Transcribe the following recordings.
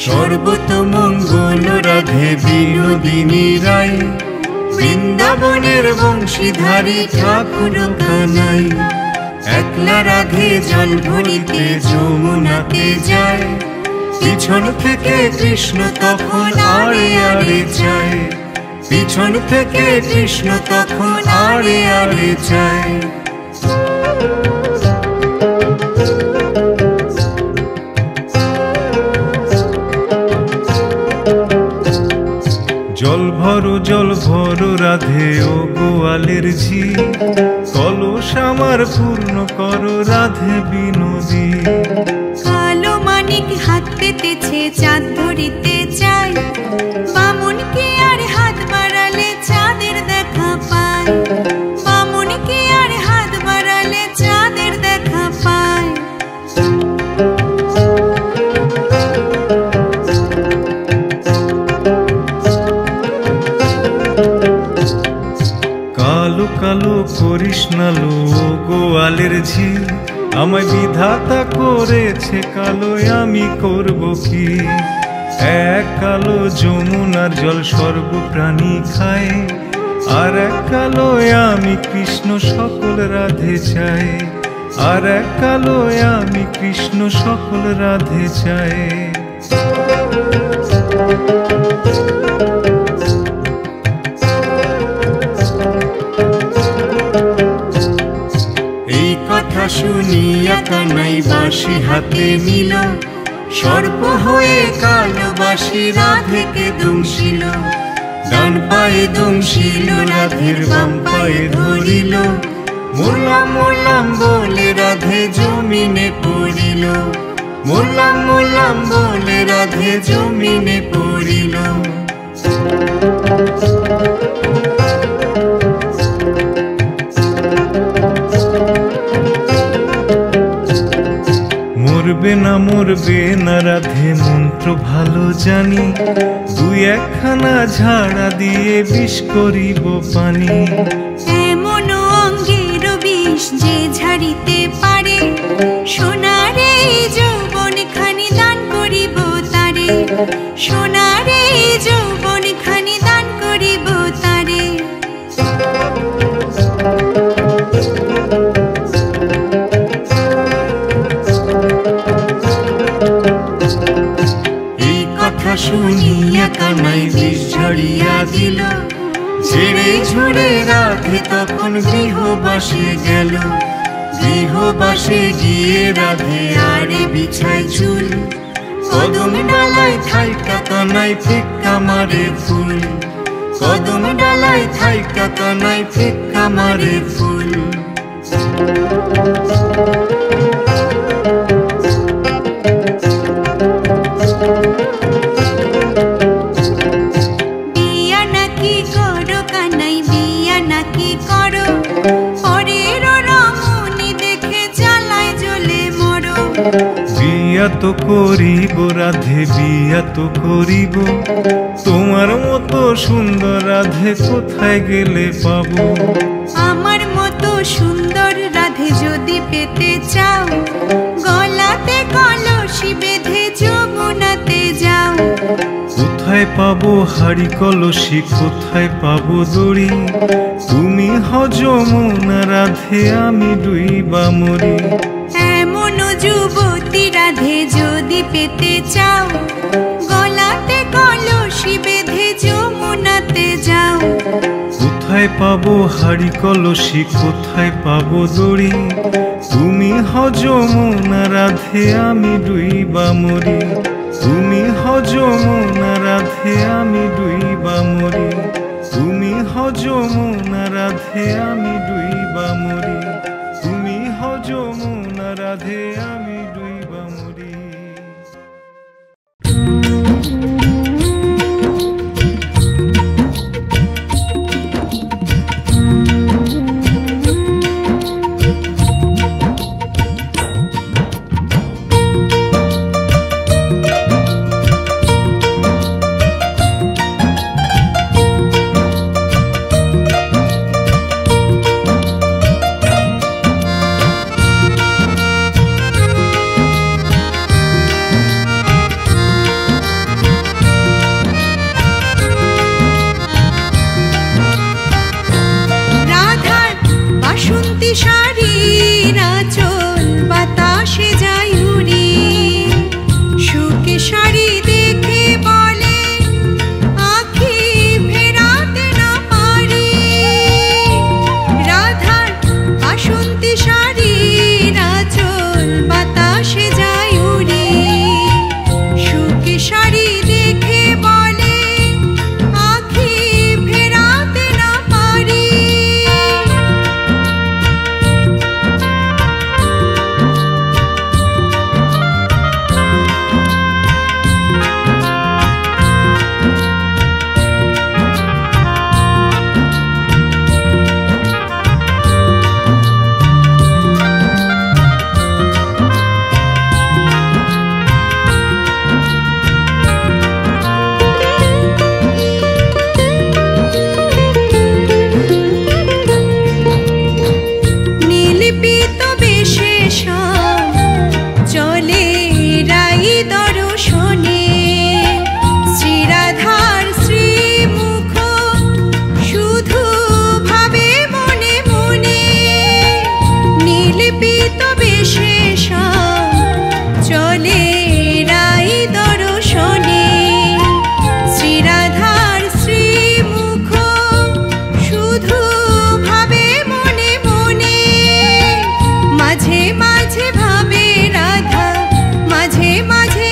সর্বতমঙ্গল রাধে বিনোদিনী রায়, বৃন্দাবনের বংশীধারী ঠাকুর কানাই। একলা রাধে জল ভরিতে যমুনাতে যায়, পিছন থেকে কৃষ্ণ তখন আড়ে আড়ে যায়, পিছন থেকে কৃষ্ণ তখন আড়ে আড়ে যায়। জল ভরো রাধে ও গোয়ালের ঝি, কলস আমার পূর্ণ করো রাধে বিনোদী। কালো মানিক হাত পেতেছে চাঁদ ধরিতে চায়, বামুনকে আর হাত বাড়ালে চাঁদের দেখা পায়, বামুনকে আর হাত বাড়ালে চাঁদের দেখা পায়। কালো কালো করিস না লো গোয়ালের ঝি, আমায় বিধাতা করেছে কালো, আমি করব কি? এক কালো যমুনার জল সর্বপ্রাণী খায়, আর এক কালো আমি কৃষ্ণ সকল রাধে চাই, আর এক কালো আমি কৃষ্ণ সকল রাধে চাই। শুনিয়া কানাই বাঁশি হাতে নিল, সর্প হয়ে কালো বাঁশি রাধেকে দংশিল। ডান পায়ে দংশিল রাধের বাম পায়ে ধরিল, মোরলাম মোরলাম বলে রাধে জমিনে পড়িল, মোরলাম মোরলাম বলে রাধে জমিনে পড়িল। মরবে না রাধে মন্ত্র ভালো জানি, দুই একখানা ঝাড়া দিয়ে বিষ করিব পানি। এমন অঙ্গের বিষ যে ঝাড়িতে পারে, সোনারে যৌবন খানি দান করিব তারে, সোনারে যৌবন খানি দান করিব তারে। শুনিয়া কানাই বিষ ঝাড়িয়া দিল, ঝেড়ে ঝুড়ে রাধে তখন গৃহবাসে গেল। গৃহবাসে গিয়ে রাধে আরে বিছায় চুল, কদম ডালায় থাইকা কানাই ফিক্কা মারে ফুল, কদম ডালায় থাইকা কানাই ফিক্কা মারে ফুল। বিয়া তো করিব রাধে বিয়া তো করিব, তোমার মতো সুন্দর রাধে কোথায় গেলে পাবো? আমার মতো সুন্দর রাধে যদি পেতে চাও, গলাতে কলসি বেঁধে যমুনাতে যাও। কোথায় পাবো হাড়ি কলসি, কোথায় পাবো দড়ি? তুমি হও যমুনা রাধে, আমি ডুইবা মরি। এমন যুবতী রাধে যদি পেতে চাও, গলাতে কলসি বেঁধে যমুনাতে যাও। কোথায় পাবো হাড়ি কলসি, কোথায় পাবো দড়ি? তুমি হও যমুনা রাধে, আমি ডুইবা মরি। তুমি হও যমুনা রাধে, আমি ডুইবা মরি। তুমি হও যমুনা রাধে, আমি ডুইবা মরি। তুমি হও যমুনা রাধে, আমি ডুইবা মরি। শিল্পিত বেশে চলে রাই দর্শনে শ্রীরাধার শ্রীমুখ শুধু ভাবে মনে মনে মাঝে মাঝে ভাবে রাধা মাঝে মাঝে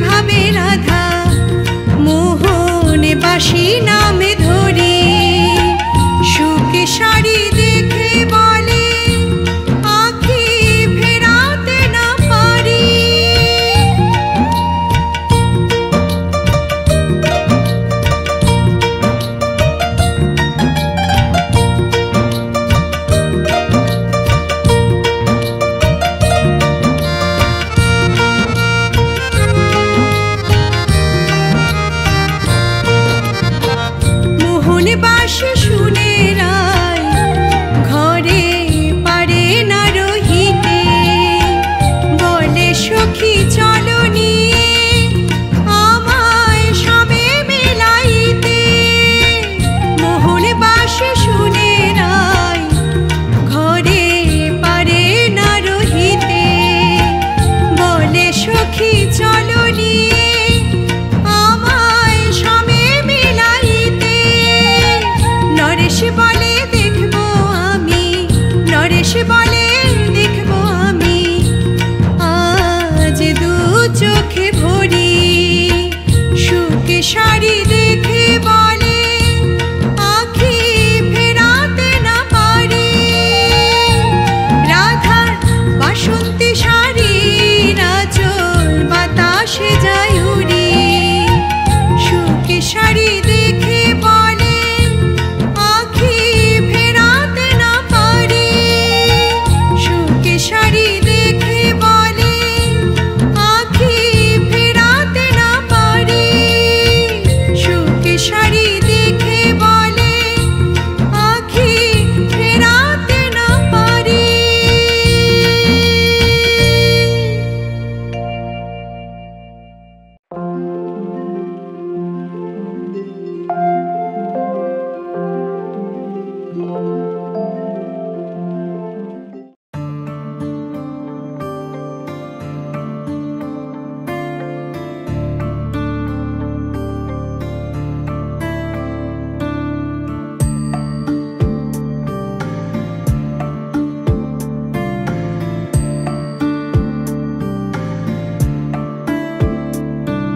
ভাবে রাধা মোহন বাসী নামে ধরে সুখে শাড়ি দেখে বলে আঁখি ফেরাতে না পারি মোহন বাসী শুনে রায় ঘরে পারে না রহিতে বলে সখী চলো নিয়ে আমায় সবে মেলাইতে মোহন বাসী শুনে রায় ঘরে পারে না রহিতে বলে সখী চলো নিয়ে আমায় সবে মেলাইতে নরেশ বলে দেখবো আমি নরেশ বলে দেখবো আমি আজ দু চোখে ভরি সুখে শাড়ি দেখে বলে আঁখি ফেরাতে না পারি রাধার বাসন্তী শাড়ি নাচল বাতাসে যায় উড়ি সুখে শাড়ি দেখে বলে আঁখি ফেরাতে না পারি সুখে শাড়ি দেখে বলে আঁখি ফেরাতে না পারি সুখে শাড়ি দেখে বলে আঁখি ফেরাতে না পারি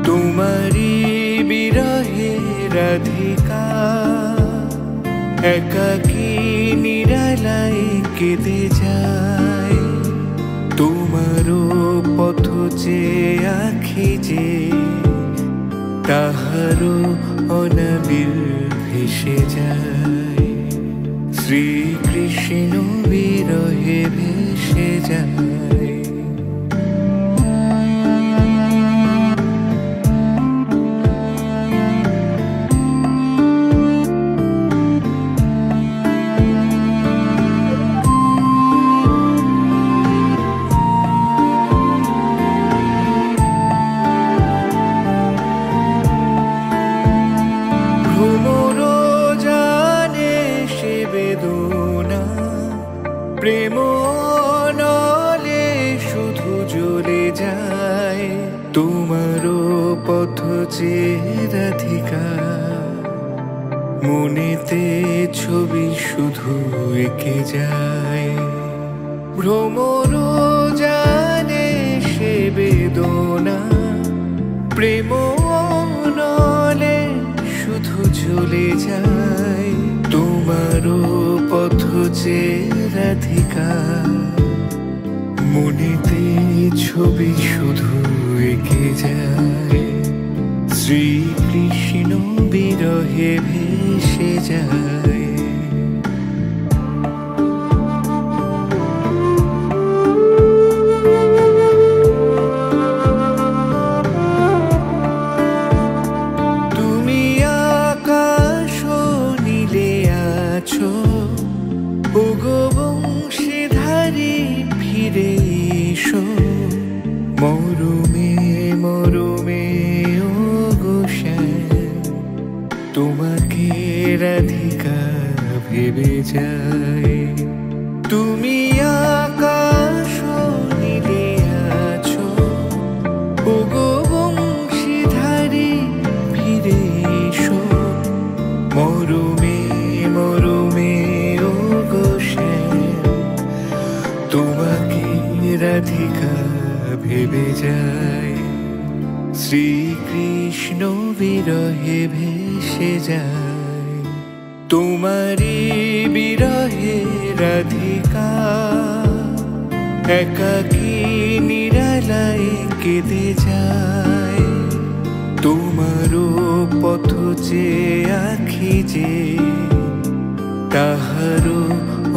তোমারি বিরহে রাধিকা একাকী নিরালায় কেঁদে যায় তোমারও পথ চেয়ে আঁখি যে তাহারও অনাবিল ভেসে যায় শ্রীকৃষ্ণ বিরহে ভেসে যায় প্রেম নলে শুধু জ্বলে যায় তোমারও পথ চেয়ে রাধিকা মনেতে ছবি শুধু এঁকে যায় ভ্রমর জানে সে বেদনা প্রেম নলে শুধু জ্বলে যায় তোমারও পথ চেয়ে রাধিকা মনেতে ছবি শুধু এঁকে যায় শ্রীকৃষ্ণ বিরহে ভেসে যায় তুমি আকাশ নীলে আছো ওগো বংশীধারী ফিরে এসো মরুমে মরুমে ও গোসাই তোমাকে রাধিকা ভেবে যায় তুমি আকাশ রাধিকা ভেবে যায়, শ্রীকৃষ্ণ বিরহে ভেসে যায়। তোমারই বিরহে রাধিকা একাকী নিরালায় কেঁদে যায়। তোমারও পথ চেয়ে আঁখি যে তাহারও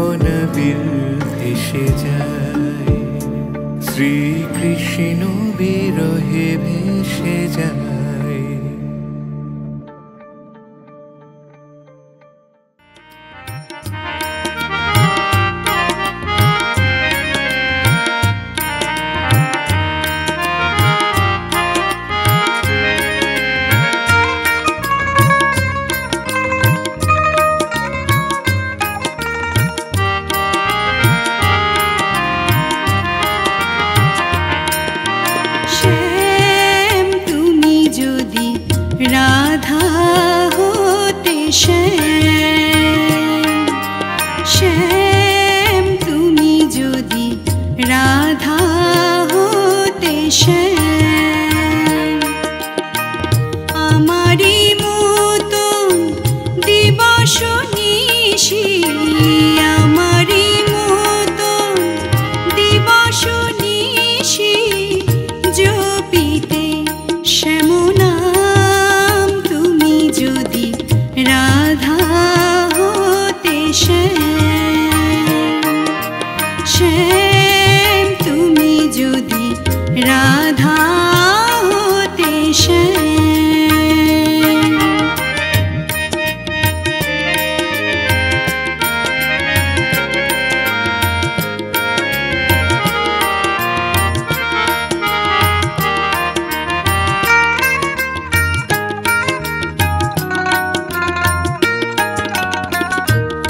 অনাবিল ভেসে যায়, শ্রীকৃষ্ণ বিরহে ভেসে যায়। রাধা হতে শ্যাম, শ্যাম তুমি যদি রাধা হতে শ্যাম, আমারই মতন দিবস নিশি, আমারই মতন দিবস নিশি জপিতে শ্যামনা রাধা হতে শ্যাম, শ্যাম তুমি যদি রাধা হতে শ্যাম।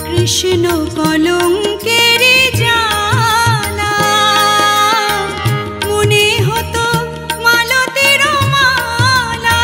কৃষ্ণ কলঙ্কের জ্বালা মনে হতো মালতীর মালা,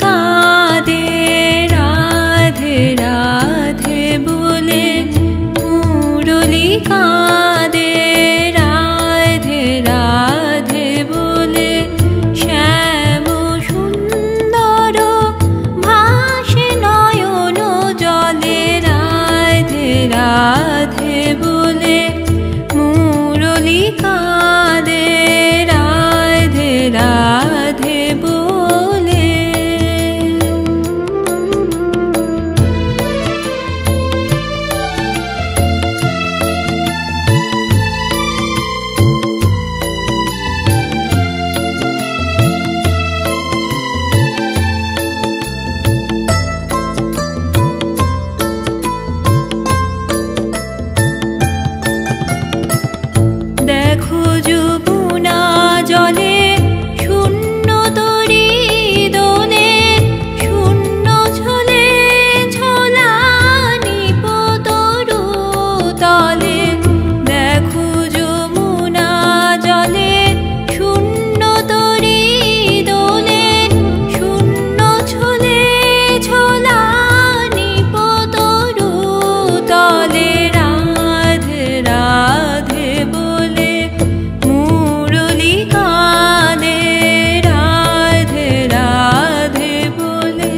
কাঁদে রাধে রাধে বলে, মুরলী কাঁদে রাধে রাধে বলে, শ্যাম সুন্দর ভাসে নয়ন জলে রাধে রাধে বলে, মুরলী কাঁদে রাধে রাধে বলে। দেখো যমুনা জলে শূন্য তরী দোলে, শূন্য ঝোলে ঝোলা নিপতরু তলে। দেখো যমুনা জলে শূন্য তরী দোলে, শূন্য ঝোলে ঝোলা নিপতরু তলে রাধে রাধে বলে, মুরলী কাঁদে রাধে রাধে বলে।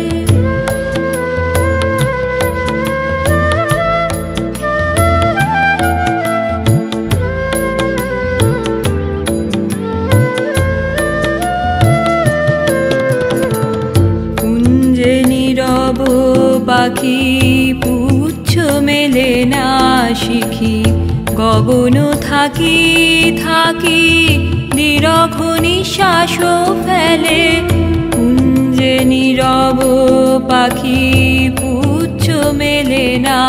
কুঞ্জে নীরব পাখি পুচ্ছ মেলে না শিখি, গগন থাকি থাকি নিরখ নিঃশ্বাস ফেলে। কুঞ্জে নীরব পাখি পুচ্ছ মেলে না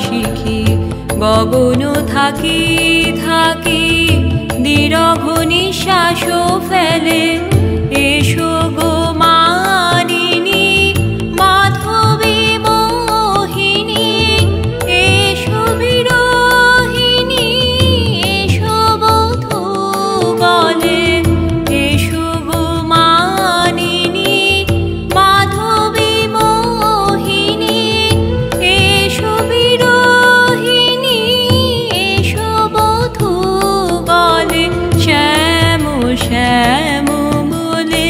শিখি, গগন থাকি থাকি নিরখ নিঃশ্বাস ফেলে। এসো গো মানিনী মাধবী মোহিনী, এসো বিরোহিনী এসো বধূ বলে। এসো গো মানিনী মাধবী মোহিনী, এসো বিরোহিনী এসো বধূ বলে। শ্যাম শ্যাম বলে,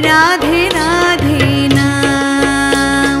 রাধে রাধে নাম।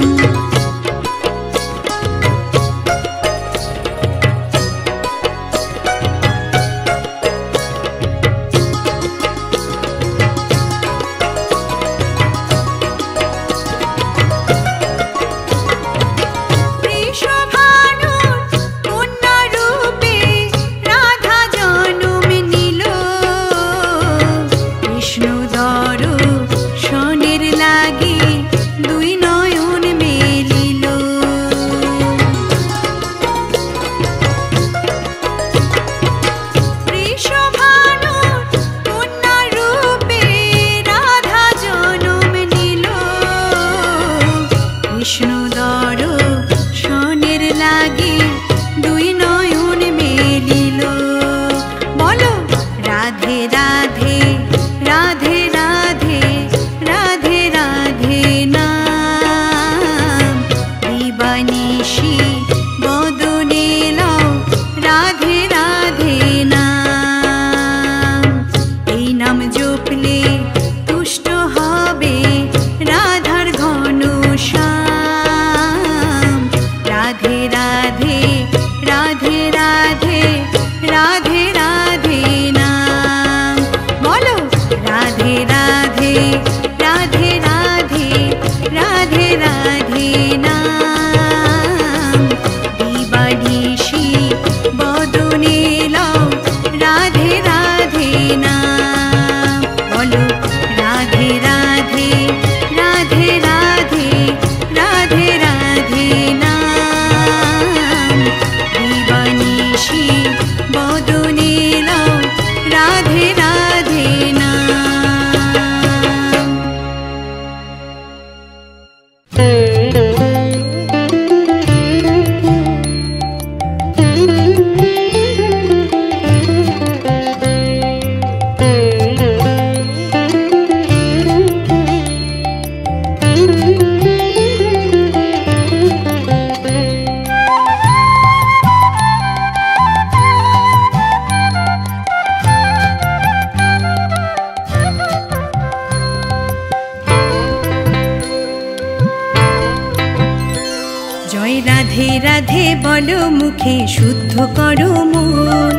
রাধে রাধে বলো মুখে শুদ্ধ করো মন,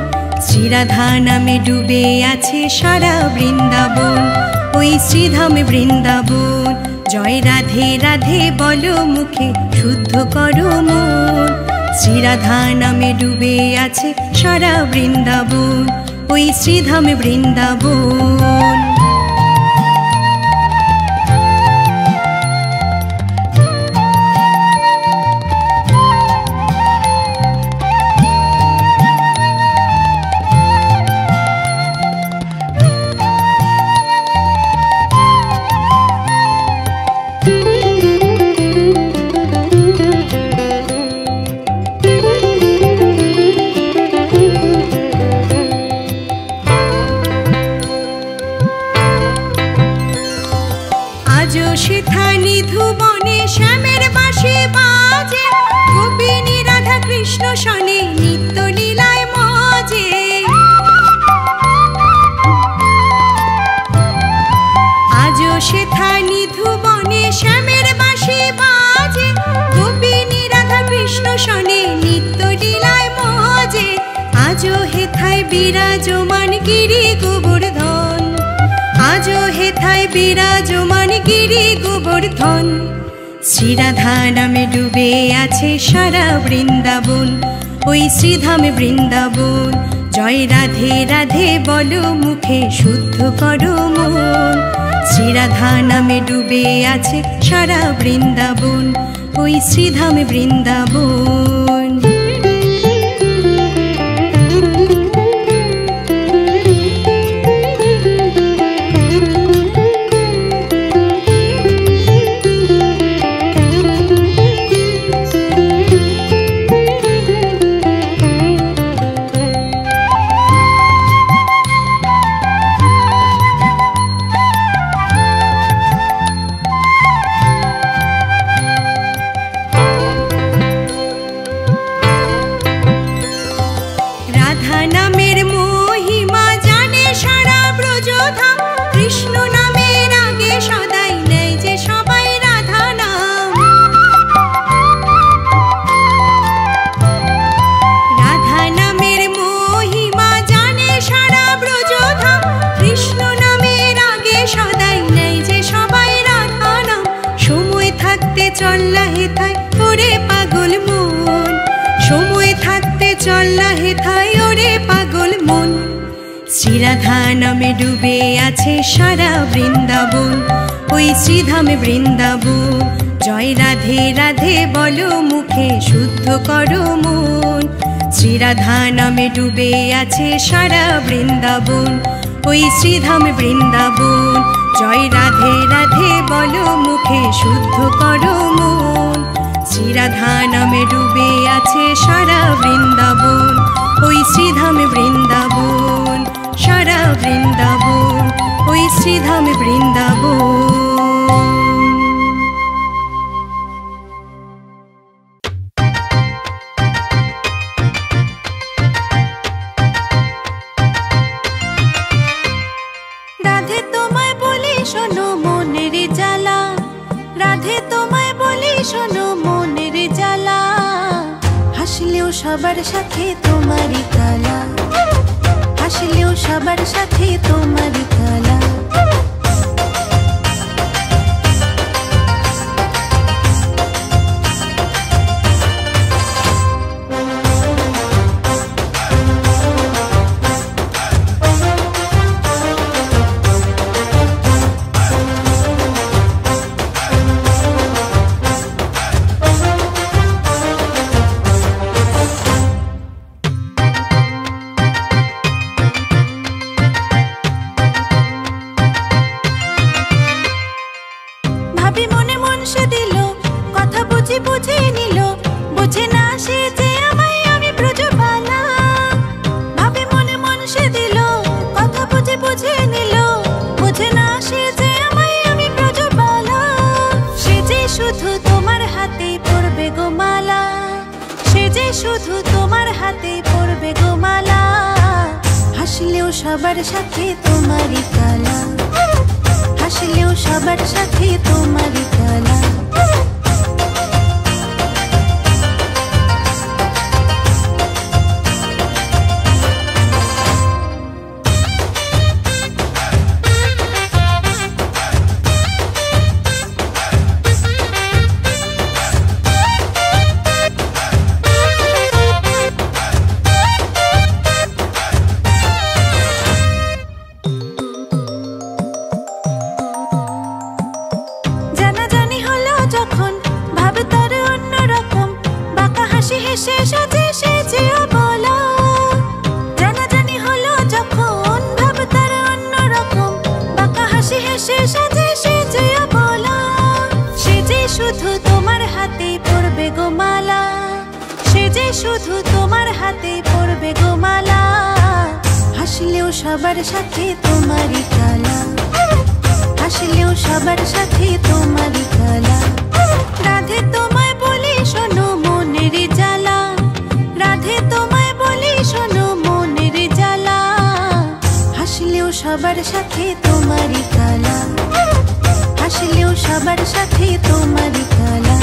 শ্রীরাধা নামে ডুবে আছে সারা বৃন্দাবন, ওই শ্রীধামে বৃন্দাবন। জয় রাধে রাধে বলো মুখে শুদ্ধ করো মন, শ্রীরাধা নামে ডুবে আছে সারা বৃন্দাবন, ওই শ্রীধামে বৃন্দাবন। বিরাজমান গিরি গোবর্ধন, আজো হেথায় বিরাজমান গিরি গোবর্ধন, শ্রীরাধা নামে ডুবে আছে সারা বৃন্দাবন, ওই শ্রীধামে বৃন্দাবন। জয় রাধে রাধে বলো মুখে শুদ্ধ করো মন, শ্রীরাধা নামে ডুবে আছে সারা বৃন্দাবন, ওই শ্রীধামে বৃন্দাবন। চল না হেথায় ওরে পাগল মন, সময় থাকতে চল না হেথায় ওরে পাগল মন। শ্রীরাধা নামে ডুবে আছে সারা বৃন্দাবন, ওই শ্রীধামে বৃন্দাবন। জয় রাধে রাধে বলো মুখে শুদ্ধ করো মন, শ্রীরাধা নামে ডুবে আছে সারা বৃন্দাবন, ওই শ্রীধামে বৃন্দাবন। জয় রাধে রাধে বলো মুখে শুদ্ধ করো মন, শ্রীরাধা নামে ডুবে আছে সারা বৃন্দাবন, ওই শ্রীধামে বৃন্দাবন। সারা বৃন্দাবন, ওই শ্রীধামে বৃন্দাবন। রাধে তোমায় বলি শোনো মনের জ্বালা, রাধে তোমায় বলি শোনো মনের জ্বালা। হাসলেও সবার সাথে তোমারই কালা, হাসলেও সবার সাথে তোমারই কালা। ভাবি মনে মন সে দিল, কথা বুঝি বুঝে নিল, বুঝে না সে যে আমায় আমি ব্রজবালা। ভাবি মনে মন সে দিল, কথা বুঝি বুঝে নিল, বুঝে না সে যে আমায় আমি ব্রজবালা। সে যে শুধু তোমার হাতে পড়বে গো মালা, সে যে শুধু তোমার হাতে পড়বে গো মালা। হাসলেও সবার সাথে তোমারই কালা, হাসলেও সবার সাথে তোমারই কালা। জানাজানি হলো যখন ভাব তার অন্যরকম, বাঁকা হাসি হেসে সাজে সেজে বলা। জানাজানি হলো যখন ভাব তার অন্যরকম, বাঁকা হাসি হেসে সাজে সেজে বলা। সে যে শুধু তোমার হাতে পড়বে গো মালা, সে যে শুধু তোমার হাতে পড়বে গো মালা। হাসলেও সবার সাথে তোমারই কালা, হাসলেও সবার সাথে তোমারই কালা। রাধে তোমায় বলি শোনো মনের জ্বালা, রাধে তোমায় বলি শোনো মনের জ্বালা। হাসলেও সবার সাথে তোমারই কালা, হাসলেও সবার সাথে তোমারই কালা।